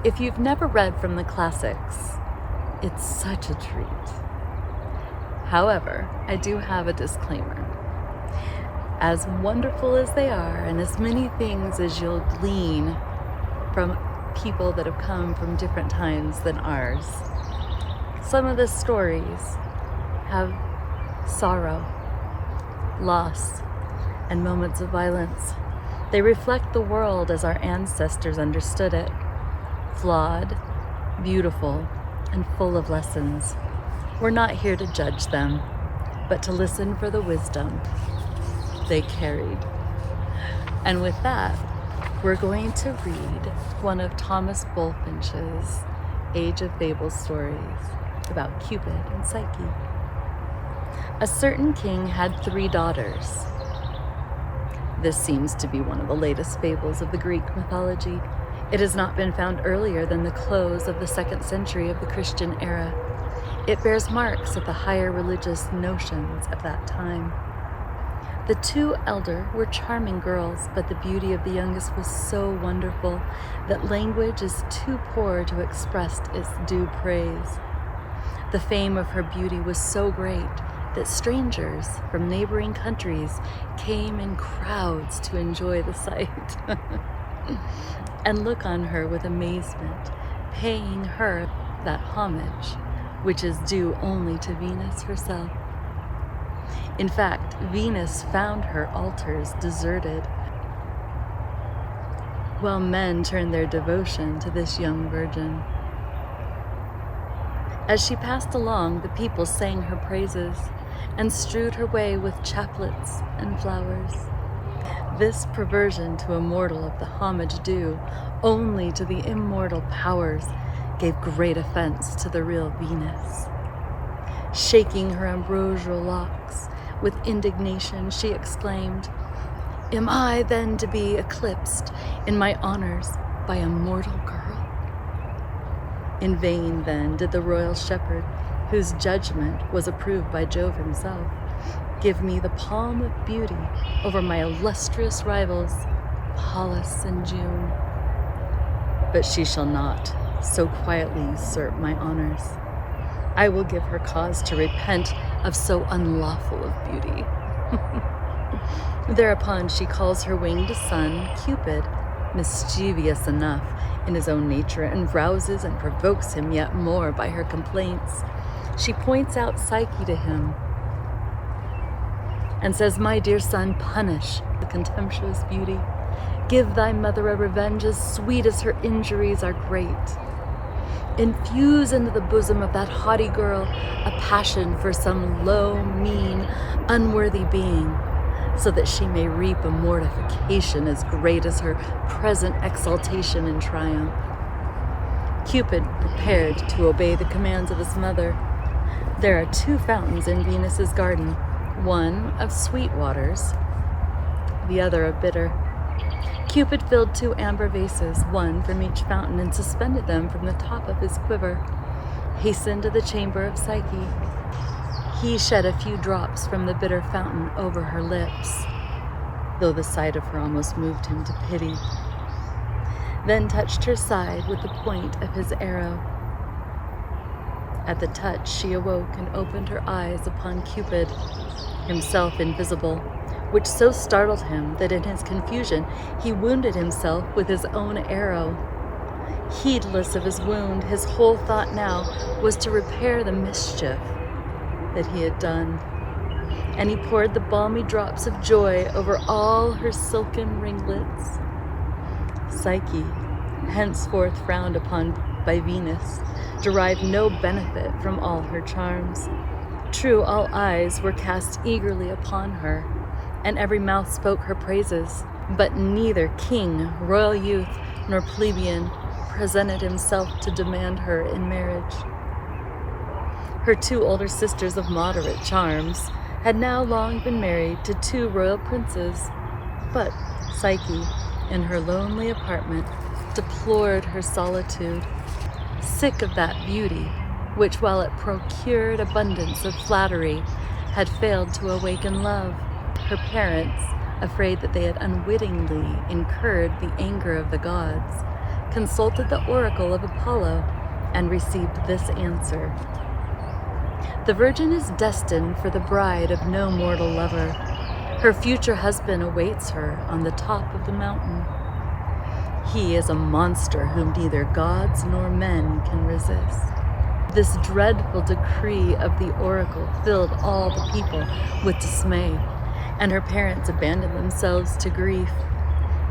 If you've never read from the classics, it's such a treat. However, I do have a disclaimer. As wonderful as they are, and as many things as you'll glean from people that have come from different times than ours, some of the stories have sorrow, loss, and moments of violence. They reflect the world as our ancestors understood it, flawed, beautiful, and full of lessons. We're not here to judge them, but to listen for the wisdom they carried. And with that, we're going to read one of Thomas Bulfinch's Age of Fable stories about Cupid and Psyche. A certain king had 3 daughters. This seems to be one of the latest fables of the Greek mythology. It has not been found earlier than the close of the 2nd century of the Christian era. It bears marks of the higher religious notions of that time. The 2 elder were charming girls, but the beauty of the youngest was so wonderful that language is too poor to express its due praise. The fame of her beauty was so great that strangers from neighboring countries came in crowds to enjoy the sight and look on her with amazement, paying her that homage which is due only to Venus herself. In fact, Venus found her altars deserted, while men turned their devotion to this young virgin. As she passed along, the people sang her praises and strewed her way with chaplets and flowers. This perversion to a mortal of the homage due only to the immortal powers gave great offense to the real Venus. Shaking her ambrosial locks with indignation, she exclaimed, "Am I then to be eclipsed in my honors by a mortal girl?" In vain, then, did the royal shepherd, whose judgment was approved by Jove himself, give me the palm of beauty over my illustrious rivals, Pallas and June. But she shall not so quietly usurp my honors. I will give her cause to repent of so unlawful of beauty. Thereupon she calls her winged son, Cupid, mischievous enough in his own nature, and rouses and provokes him yet more by her complaints. She points out Psyche to him and says, "My dear son, punish the contemptuous beauty. Give thy mother a revenge as sweet as her injuries are great. Infuse into the bosom of that haughty girl a passion for some low, mean, unworthy being, so that she may reap a mortification as great as her present exaltation and triumph." Cupid prepared to obey the commands of his mother. There are 2 fountains in Venus's garden, one of sweet waters, the other of bitter. Cupid filled 2 amber vases, one from each fountain, and suspended them from the top of his quiver. Hastened to the chamber of Psyche. He shed a few drops from the bitter fountain over her lips, though the sight of her almost moved him to pity. Then touched her side with the point of his arrow. At the touch, she awoke and opened her eyes upon Cupid, himself invisible, which so startled him that in his confusion he wounded himself with his own arrow. Heedless of his wound, his whole thought now was to repair the mischief that he had done, and he poured the balmy drops of joy over all her silken ringlets. Psyche, henceforth frowned upon by Venus, derived no benefit from all her charms. True, all eyes were cast eagerly upon her, and every mouth spoke her praises, but neither king, royal youth, nor plebeian presented himself to demand her in marriage. Her 2 older sisters of moderate charms had now long been married to 2 royal princes, but Psyche, in her lonely apartment, deplored her solitude, sick of that beauty which, while it procured abundance of flattery, had failed to awaken love. Her parents, afraid that they had unwittingly incurred the anger of the gods, consulted the oracle of Apollo, and received this answer. The virgin is destined for the bride of no mortal lover. Her future husband awaits her on the top of the mountain. He is a monster whom neither gods nor men can resist. This dreadful decree of the oracle filled all the people with dismay, and her parents abandoned themselves to grief.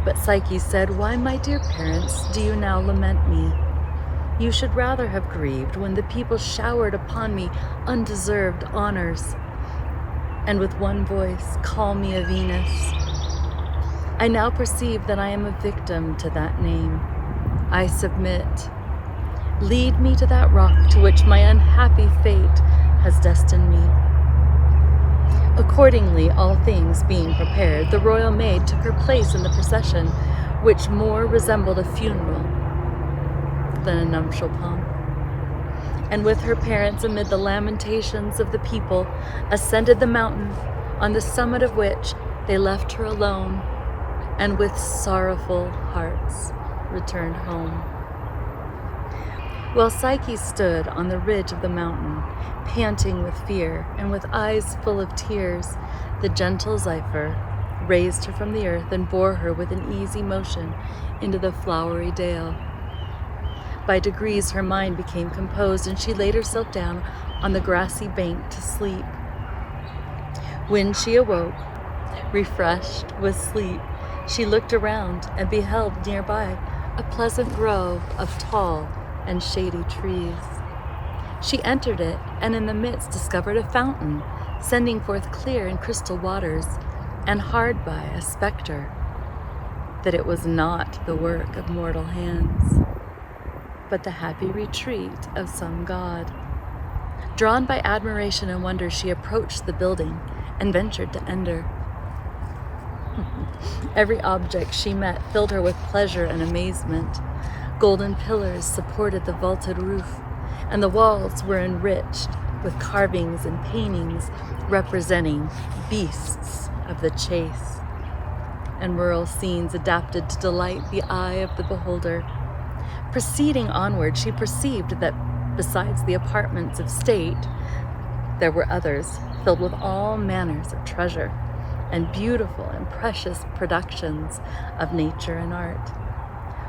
But Psyche said, "Why, my dear parents, do you now lament me? You should rather have grieved when the people showered upon me undeserved honors, and with one voice call me a Venus. I now perceive that I am a victim to that name. I submit. Lead me to that rock to which my unhappy fate has destined me." Accordingly, all things being prepared, the royal maid took her place in the procession, which more resembled a funeral than a nuptial pomp, and with her parents amid the lamentations of the people, ascended the mountain, on the summit of which they left her alone, and with sorrowful hearts returned home. While Psyche stood on the ridge of the mountain, panting with fear and with eyes full of tears, the gentle Zephyr raised her from the earth and bore her with an easy motion into the flowery dale. By degrees her mind became composed, and she laid herself down on the grassy bank to sleep. When she awoke, refreshed with sleep, she looked around and beheld nearby a pleasant grove of tall and shady trees. She entered it, and in the midst discovered a fountain, sending forth clear and crystal waters, and hard by a spectre, that it was not the work of mortal hands, but the happy retreat of some god. Drawn by admiration and wonder, she approached the building and ventured to enter. Every object she met filled her with pleasure and amazement. Golden pillars supported the vaulted roof, and the walls were enriched with carvings and paintings representing beasts of the chase, and rural scenes adapted to delight the eye of the beholder. Proceeding onward, she perceived that besides the apartments of state, there were others filled with all manners of treasure and beautiful and precious productions of nature and art.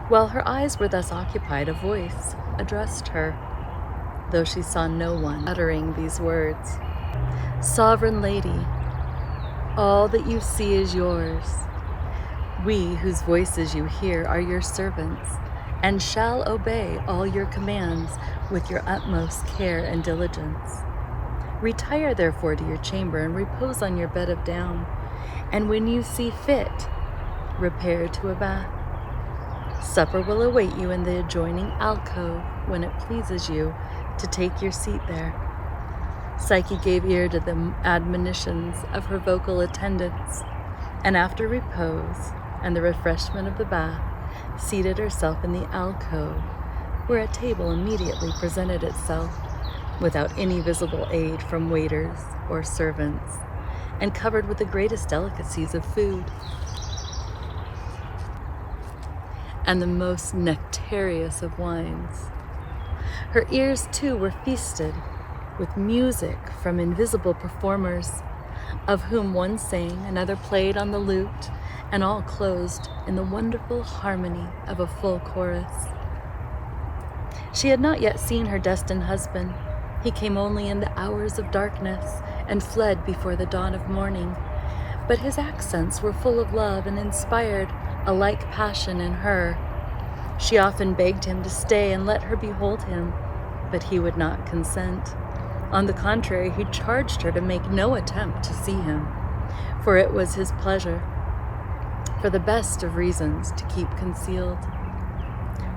While her eyes were thus occupied, a voice addressed her, though she saw no one uttering these words. "Sovereign lady, all that you see is yours. We whose voices you hear are your servants, and shall obey all your commands with your utmost care and diligence. Retire therefore to your chamber and repose on your bed of down, and when you see fit, repair to a bath. Supper will await you in the adjoining alcove when it pleases you to take your seat there." Psyche gave ear to the admonitions of her vocal attendants, and after repose and the refreshment of the bath, seated herself in the alcove, where a table immediately presented itself, without any visible aid from waiters or servants, and covered with the greatest delicacies of food and the most nectareous of wines. Her ears, too, were feasted with music from invisible performers, of whom one sang, another played on the lute, and all closed in the wonderful harmony of a full chorus. She had not yet seen her destined husband. He came only in the hours of darkness and fled before the dawn of morning. But his accents were full of love and inspired a like passion in her. She often begged him to stay and let her behold him, but he would not consent. On the contrary, he charged her to make no attempt to see him, for it was his pleasure, for the best of reasons, to keep concealed.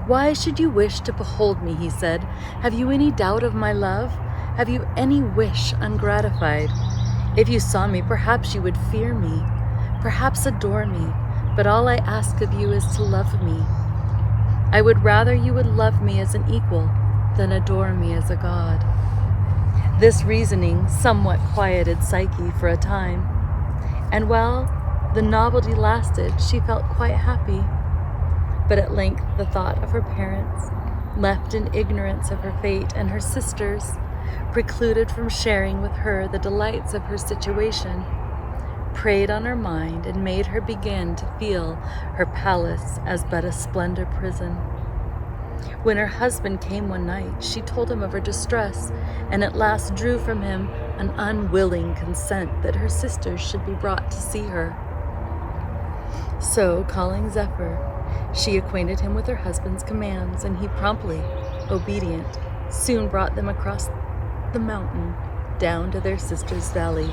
"Why should you wish to behold me?" he said. "Have you any doubt of my love? Have you any wish ungratified? If you saw me, perhaps you would fear me, perhaps adore me, but all I ask of you is to love me. I would rather you would love me as an equal than adore me as a god." This reasoning somewhat quieted Psyche for a time, and while the novelty lasted, she felt quite happy. But at length the thought of her parents, left in ignorance of her fate, and her sisters, precluded from sharing with her the delights of her situation, preyed on her mind and made her begin to feel her palace as but a splendid prison. When her husband came one night, she told him of her distress, and at last drew from him an unwilling consent that her sisters should be brought to see her. So, calling Zephyr, she acquainted him with her husband's commands, and he promptly, obedient, soon brought them across the mountain down to their sister's valley.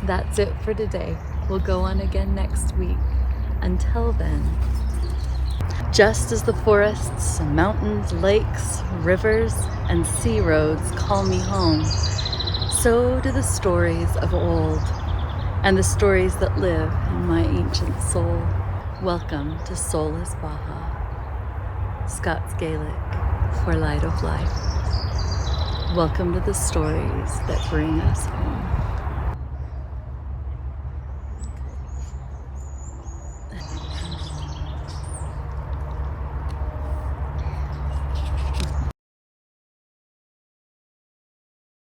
That's it for today. We'll go on again next week. Until then, just as the forests, mountains, lakes, rivers, and sea roads call me home, so do the stories of old, and the stories that live in my ancient soul. Welcome to Soulless Baja, Scots Gaelic for Light of Life. Welcome to the stories that bring us home.